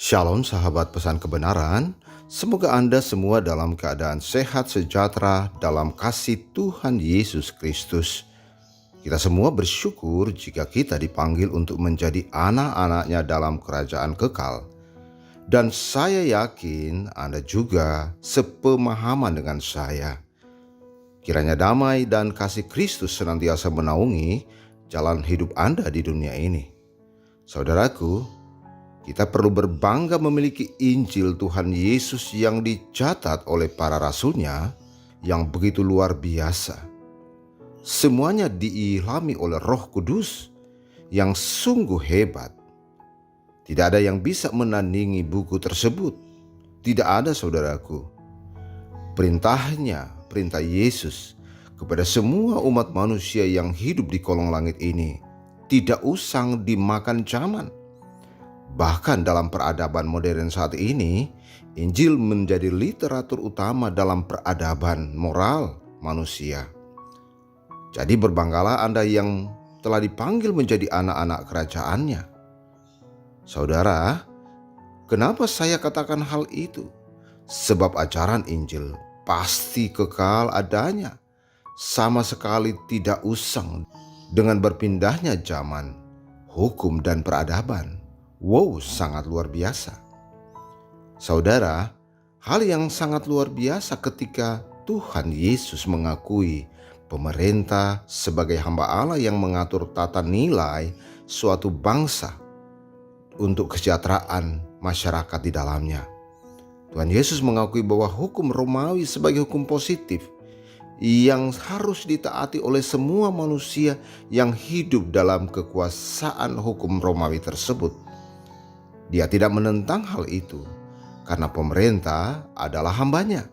Shalom sahabat pesan kebenaran, semoga Anda semua dalam keadaan sehat sejahtera dalam kasih Tuhan Yesus Kristus. Kita semua bersyukur jika kita dipanggil untuk menjadi anak-anaknya dalam kerajaan kekal. Dan saya yakin Anda juga sepemahaman dengan saya. Kiranya damai dan kasih Kristus senantiasa menaungi jalan hidup Anda di dunia ini. Saudaraku, kita perlu berbangga memiliki Injil Tuhan Yesus yang dicatat oleh para rasulnya yang begitu luar biasa. Semuanya diilhami oleh Roh Kudus yang sungguh hebat. Tidak ada yang bisa menandingi buku tersebut. Tidak ada, saudaraku. Perintah Yesus kepada semua umat manusia yang hidup di kolong langit ini tidak usang dimakan zaman. Bahkan dalam peradaban modern saat ini, Injil menjadi literatur utama dalam peradaban moral manusia. Jadi berbanggalah Anda yang telah dipanggil menjadi anak-anak kerajaannya. Saudara, kenapa saya katakan hal itu? Sebab ajaran Injil pasti kekal adanya, sama sekali tidak usang dengan berpindahnya zaman, hukum dan peradaban. Wow, sangat luar biasa. Saudara, hal yang sangat luar biasa ketika Tuhan Yesus mengakui pemerintah sebagai hamba Allah yang mengatur tata nilai suatu bangsa untuk kesejahteraan masyarakat di dalamnya. Tuhan Yesus mengakui bahwa hukum Romawi sebagai hukum positif yang harus ditaati oleh semua manusia yang hidup dalam kekuasaan hukum Romawi tersebut. Dia tidak menentang hal itu karena pemerintah adalah hambanya.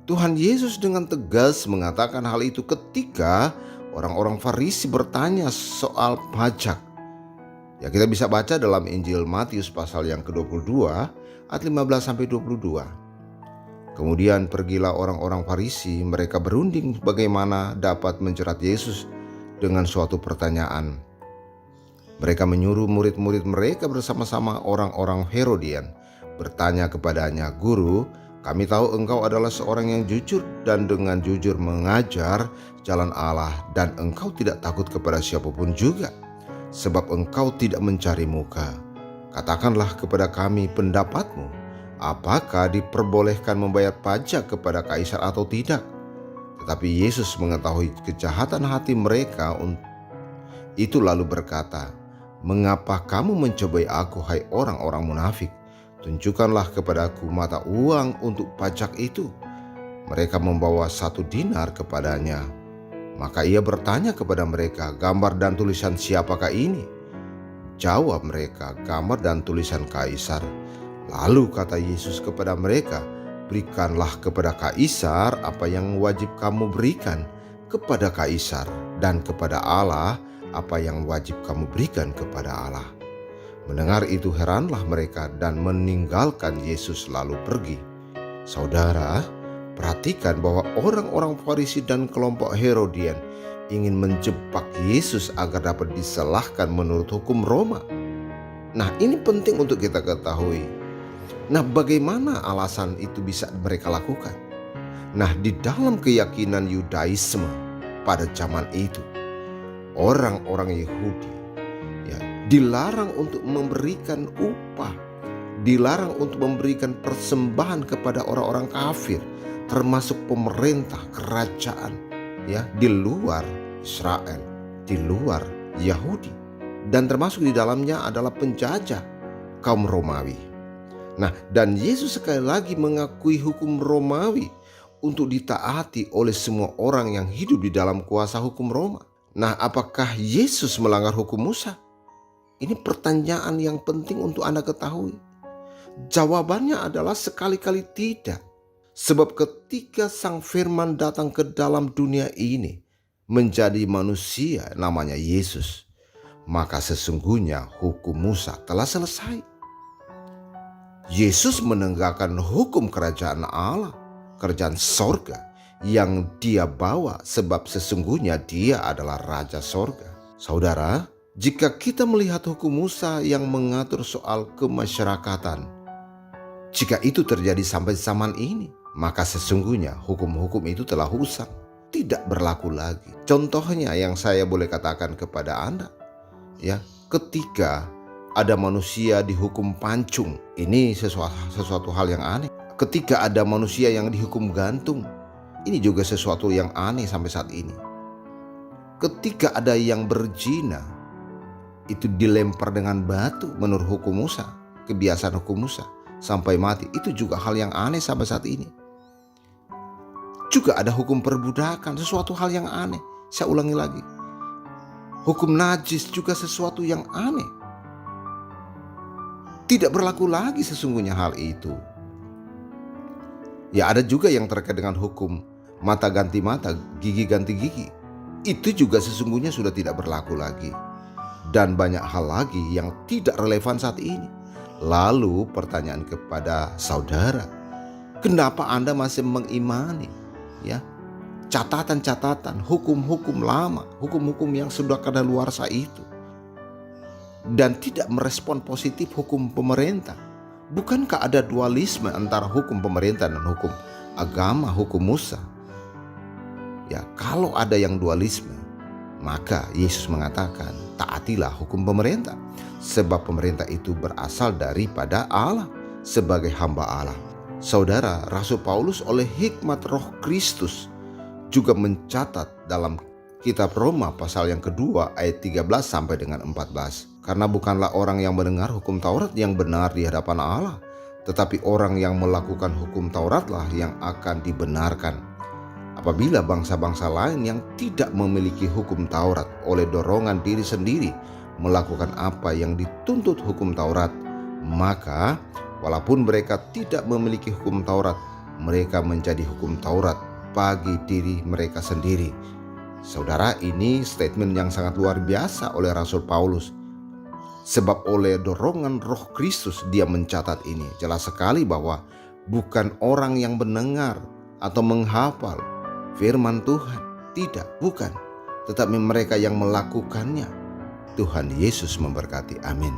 Tuhan Yesus dengan tegas mengatakan hal itu ketika orang-orang Farisi bertanya soal pajak. Ya, kita bisa baca dalam Injil Matius pasal yang ke-22 ayat 15-22. Kemudian pergilah orang-orang Farisi, mereka berunding bagaimana dapat menjerat Yesus dengan suatu pertanyaan. Mereka menyuruh murid-murid mereka bersama-sama orang-orang Herodian bertanya kepadanya, "Guru, kami tahu engkau adalah seorang yang jujur dan dengan jujur mengajar jalan Allah dan engkau tidak takut kepada siapapun juga, sebab engkau tidak mencari muka. Katakanlah kepada kami pendapatmu, apakah diperbolehkan membayar pajak kepada kaisar atau tidak?" Tetapi Yesus mengetahui kejahatan hati mereka itu lalu berkata, "Mengapa kamu mencobai aku, hai orang-orang munafik? Tunjukkanlah kepadaku mata uang untuk pajak itu." Mereka membawa 1 dinar kepadanya. Maka ia bertanya kepada mereka, "Gambar dan tulisan siapakah ini?" Jawab mereka, "Gambar dan tulisan kaisar." Lalu kata Yesus kepada mereka, "Berikanlah kepada kaisar apa yang wajib kamu berikan kepada kaisar, dan kepada Allah apa yang wajib kamu berikan kepada Allah." Mendengar itu heranlah mereka dan meninggalkan Yesus lalu pergi. Saudara, perhatikan bahwa orang-orang Farisi dan kelompok Herodian ingin menjebak Yesus agar dapat disalahkan menurut hukum Roma. Nah, ini penting untuk kita ketahui. Nah, bagaimana alasan itu bisa mereka lakukan? Nah, di dalam keyakinan Yudaisme pada zaman itu, orang-orang Yahudi dilarang untuk memberikan upah, dilarang untuk memberikan persembahan kepada orang-orang kafir, termasuk pemerintah kerajaan di luar Israel, di luar Yahudi, dan termasuk di dalamnya adalah penjajah kaum Romawi. Nah, dan Yesus sekali lagi mengakui hukum Romawi untuk ditaati oleh semua orang yang hidup di dalam kuasa hukum Roma. Nah, apakah Yesus melanggar hukum Musa? Ini pertanyaan yang penting untuk Anda ketahui. Jawabannya adalah sekali-kali tidak. Sebab ketika Sang Firman datang ke dalam dunia ini menjadi manusia namanya Yesus, maka sesungguhnya hukum Musa telah selesai. Yesus menegakkan hukum kerajaan Allah kerajaan sorga yang dia bawa, sebab sesungguhnya dia adalah Raja sorga. Saudara, jika kita melihat hukum Musa yang mengatur soal kemasyarakatan, jika itu terjadi sampai zaman ini, maka sesungguhnya hukum-hukum itu telah usang, tidak berlaku lagi. Contohnya yang saya boleh katakan kepada Anda, ya, ketika ada manusia dihukum pancung, ini sesuatu hal yang aneh. Ketika ada manusia yang dihukum gantung, ini juga sesuatu yang aneh sampai saat ini. Ketika ada yang berzina, itu dilempar dengan batu menurut hukum Musa, kebiasaan hukum Musa, sampai mati. Itu juga hal yang aneh sampai saat ini. Juga ada hukum perbudakan, sesuatu hal yang aneh. Saya ulangi lagi, hukum najis juga sesuatu yang aneh. Tidak berlaku lagi sesungguhnya hal itu. Ya, ada juga yang terkait dengan hukum mata ganti mata, gigi ganti gigi. Itu juga sesungguhnya sudah tidak berlaku lagi. Dan banyak hal lagi yang tidak relevan saat ini. Lalu pertanyaan kepada saudara, kenapa Anda masih mengimani, ya, catatan-catatan, hukum-hukum lama, hukum-hukum yang sudah kadaluarsa itu, dan tidak merespon positif hukum pemerintah? Bukankah ada dualisme antara hukum pemerintah dan hukum agama, hukum Musa? Ya, kalau ada yang dualisme, maka Yesus mengatakan, taatilah hukum pemerintah, sebab pemerintah itu berasal daripada Allah sebagai hamba Allah. Saudara, Rasul Paulus oleh hikmat Roh Kristus juga mencatat dalam kitab Roma pasal yang kedua ayat 13 sampai dengan 14. Karena bukanlah orang yang mendengar hukum Taurat yang benar di hadapan Allah, tetapi orang yang melakukan hukum Tauratlah yang akan dibenarkan. Apabila bangsa-bangsa lain yang tidak memiliki hukum Taurat oleh dorongan diri sendiri melakukan apa yang dituntut hukum Taurat, maka walaupun mereka tidak memiliki hukum Taurat, mereka menjadi hukum Taurat bagi diri mereka sendiri. Saudara, ini statement yang sangat luar biasa oleh Rasul Paulus. Sebab oleh dorongan Roh Kristus dia mencatat ini. Jelas sekali bahwa bukan orang yang mendengar atau menghafal firman Tuhan. Tidak, bukan. Tetapi mereka yang melakukannya. Tuhan Yesus memberkati. Amin.